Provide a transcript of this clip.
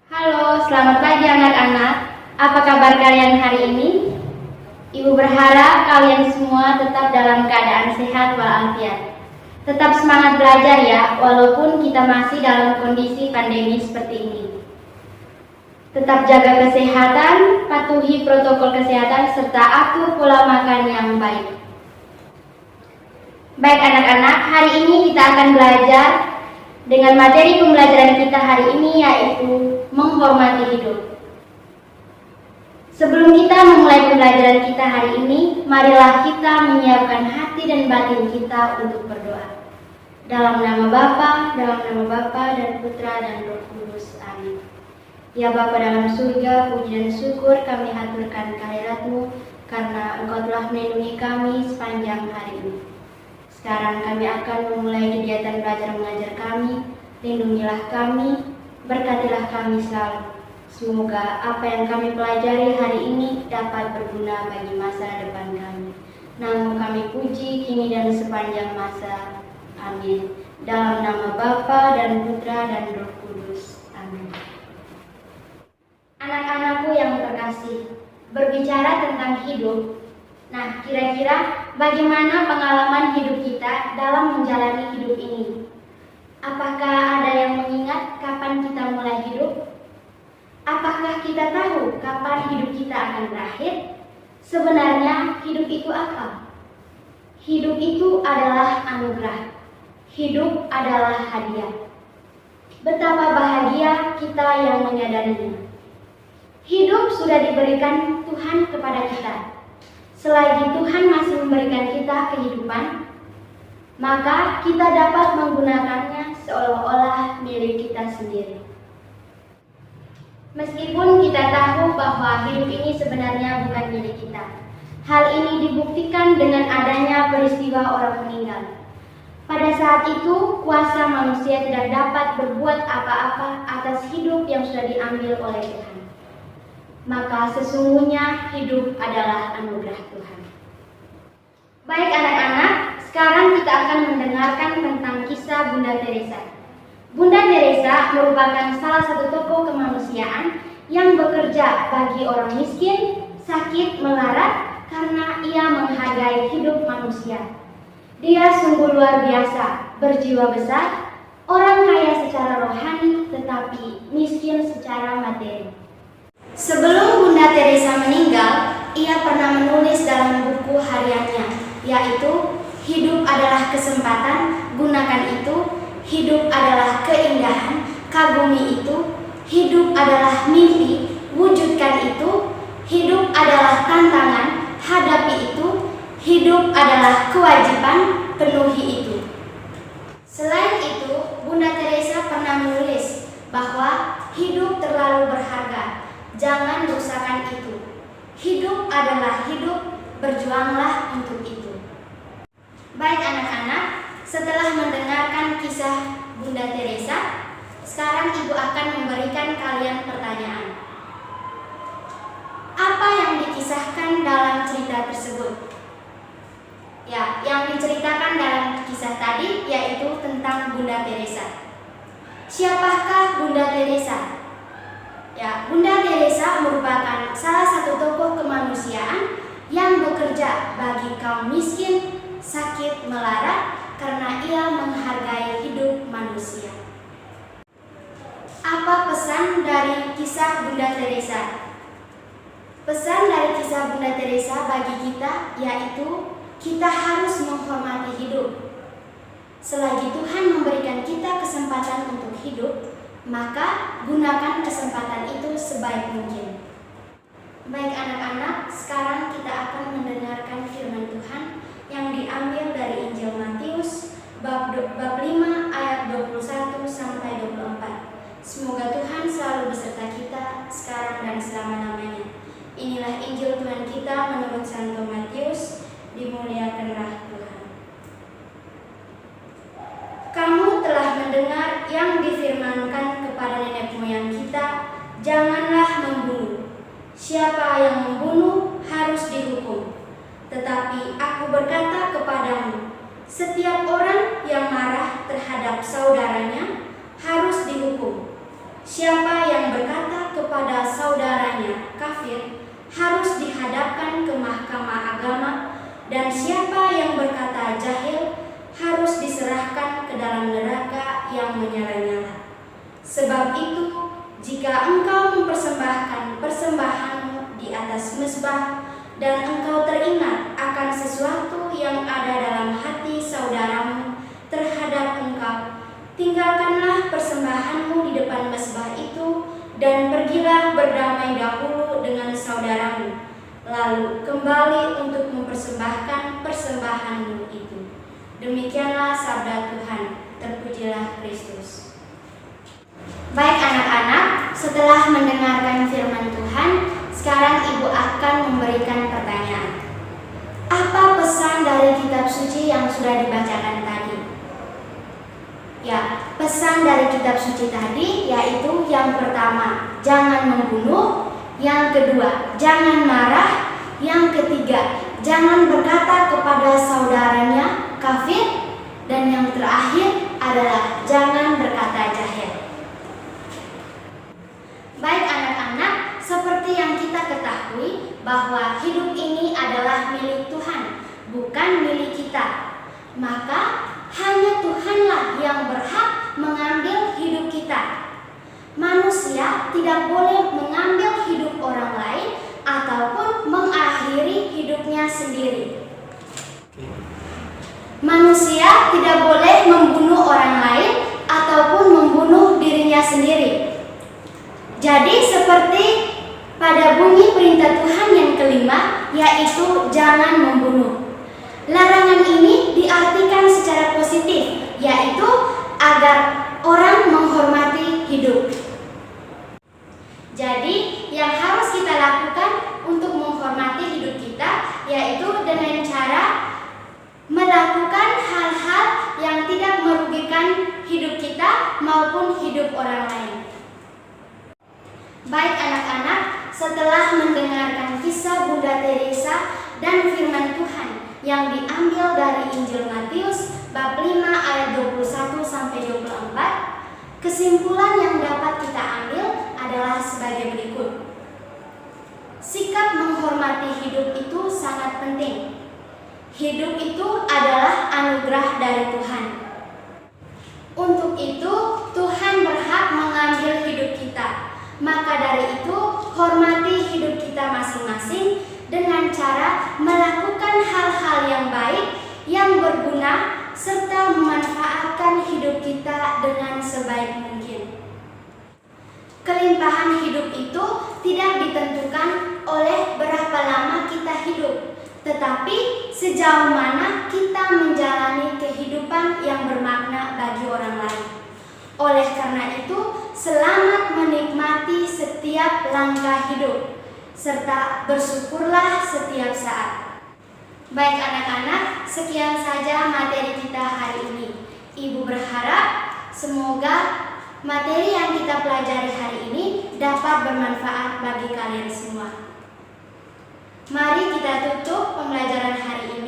Halo, selamat pagi anak-anak. Apa kabar kalian hari ini? Ibu berharap kalian semua tetap dalam keadaan sehat walafiat. Tetap semangat belajar ya, walaupun kita masih dalam kondisi pandemi seperti ini. Tetap jaga kesehatan, patuhi protokol kesehatan, serta atur pola makan yang baik. Baik anak-anak, hari ini kita akan belajar dengan materi pembelajaran kita hari ini, yaitu menghormati hidup. Sebelum kita memulai pembelajaran kita hari ini, marilah kita menyiapkan hati dan batin kita untuk berdoa. Dalam nama Bapa, dan Putra, dan Roh Kudus. Amin. Ya Bapa dalam surga, puji dan syukur kami haturkan kehadirat-Mu, karena Engkau telah melindungi kami sepanjang hari ini. Sekarang kami akan memulai kegiatan belajar mengajar kami. Lindungilah kami, berkatilah kami selalu. Semoga apa yang kami pelajari hari ini dapat berguna bagi masa depan kami. Nama kami puji kini dan sepanjang masa. Amin. Dalam nama Bapa dan Putra dan Roh Kudus. Amin. Anak-anakku yang terkasih, berbicara tentang hidup. Nah, kira-kira bagaimana pengalaman hidup kita dalam menjalani hidup ini? Apakah ada yang mengingat kapan kita mulai hidup? Apakah kita tahu kapan hidup kita akan berakhir? Sebenarnya hidup itu apa? Hidup itu adalah anugerah. Hidup adalah hadiah. Betapa bahagia kita yang menyadarinya. Hidup sudah diberikan Tuhan kepada kita. Selagi Tuhan masih memberikan kita kehidupan, maka kita dapat menggunakannya seolah-olah milik kita sendiri. Meskipun kita tahu bahwa hidup ini sebenarnya bukan milik kita. Hal ini dibuktikan dengan adanya peristiwa orang meninggal. Pada saat itu, kuasa manusia tidak dapat berbuat apa-apa atas hidup yang sudah diambil oleh Tuhan. Maka sesungguhnya hidup adalah anugerah Tuhan. Baik anak-anak, sekarang kita akan mendengarkan tentang kisah Bunda Teresa. Bunda Teresa merupakan salah satu tokoh kemanusiaan yang bekerja bagi orang miskin, sakit, melarat karena ia menghargai hidup manusia. Dia sungguh luar biasa, berjiwa besar, orang kaya secara rohani tetapi miskin secara materi. Sebelum Bunda Teresa meninggal, ia pernah menulis dalam buku hariannya, yaitu hidup adalah kesempatan, gunakan itu. Hidup adalah keindahan, kagumi itu. Hidup adalah mimpi, wujudkan itu. Hidup adalah tantangan, hadapi itu. Hidup adalah kewajiban, penuhi itu. Selain itu, Bunda Teresa pernah menulis bahwa hidup terlalu berharga, jangan rusakkan itu. Hidup adalah hidup, berjuanglah untuk itu. Baik anak-anak, setelah mendengarkan kisah Bunda Teresa, sekarang Ibu akan memberikan kalian pertanyaan. Apa yang dikisahkan dalam cerita tersebut? Ya, yang diceritakan dalam kisah tadi yaitu tentang Bunda Teresa. Siapakah Bunda Teresa? Ya, Bunda Teresa merupakan salah satu tokoh kemanusiaan yang bekerja bagi kaum miskin, sakit, melarat, karena ia menghargai hidup manusia. Apa pesan dari kisah Bunda Teresa? Pesan dari kisah Bunda Teresa bagi kita yaitu kita harus menghormati hidup. Selagi Tuhan memberikan kita kesempatan untuk hidup, maka gunakan kesempatan itu sebaik mungkin. Baik anak-anak, sekarang kita akan mendengarkan firman Tuhan yang diambil dari Injil Matius bab 5 ayat 21 sampai 24. Semoga Tuhan selalu beserta kita sekarang dan selama-lamanya. Inilah Injil Tuhan kita menurut Santo Matius. Dimuliakanlah Tuhan. Kamu telah mendengar yang difirmankan kepada nenek moyang kita, janganlah membunuh. Siapa yang membunuh harus dihukum. Tetapi aku berkata kepadamu, setiap orang yang marah terhadap saudaranya harus dihukum. Siapa yang berkata kepada saudaranya kafir harus dihadapkan ke mahkamah agama, dan siapa yang berkata jahil harus diserahkan ke dalam neraka yang menyala-nyala. Sebab itu, jika engkau mempersembahkan persembahanmu di atas mezbah dan engkau teringat akan sesuatu yang ada dalam hati saudaramu terhadap engkau, tinggalkanlah persembahanmu di depan mezbah itu dan pergilah berdamai dahulu dengan saudaramu, lalu kembali untuk mempersembahkan persembahanmu itu. Demikianlah sabda Tuhan. Terpujilah Kristus. Baik anak-anak, setelah mendengarkan firman Tuhan, sekarang Ibu akan memberikan pertanyaan. Apa pesan dari kitab suci yang sudah dibacakan tadi? Ya, pesan dari kitab suci tadi yaitu yang pertama, jangan membunuh, yang kedua, jangan marah, yang ketiga, jangan berkata kepada saudaranya kafir, dan yang terakhir adalah jangan berkata jahil. Baik anak-anak, seperti yang kita ketahui bahwa hidup ini adalah milik Tuhan, bukan milik kita. Maka hanya Tuhanlah yang berhak mengambil hidup kita. Manusia tidak boleh mengambil hidup orang lain ataupun mengakhiri hidupnya sendiri. Manusia tidak boleh membunuh orang lain ataupun membunuh dirinya sendiri. Jadi seperti pada bunyi perintah Tuhan yang kelima, yaitu jangan membunuh. Larangan ini diartikan secara positif, yaitu agar orang menghormati hidup. Jadi yang harus kita lakukan untuk menghormati hidup kita yaitu dengan cara melakukan hal-hal yang tidak merugikan hidup kita maupun hidup orang lain. Baik anak-anak, setelah mendengarkan kisah Bunda Teresa dan firman Tuhan yang diambil dari Injil Matius bab 5 ayat 21 sampai 24, kesimpulan yang dapat kita ambil adalah sebagai berikut. Sikap menghormati hidup itu sangat penting. Hidup itu adalah anugerah dari Tuhan. Untuk itu, Tuhan berhak mengambil hidup kita. Maka dari itu, hormati hidup kita masing-masing dengan cara melakukan hal-hal yang baik, yang berguna, serta memanfaatkan hidup kita dengan sebaik mungkin. Kelimpahan hidup itu tidak ditentukan oleh berapa lama kita hidup, tetapi sejauh mana kita menjalani kehidupan yang bermakna bagi orang lain. Oleh karena itu, selamat menikmati setiap langkah hidup, serta bersyukurlah setiap saat. Baik anak-anak, sekian saja materi kita hari ini. Ibu berharap semoga materi yang kita pelajari hari ini dapat bermanfaat bagi kalian semua. Mari kita tutup pembelajaran hari ini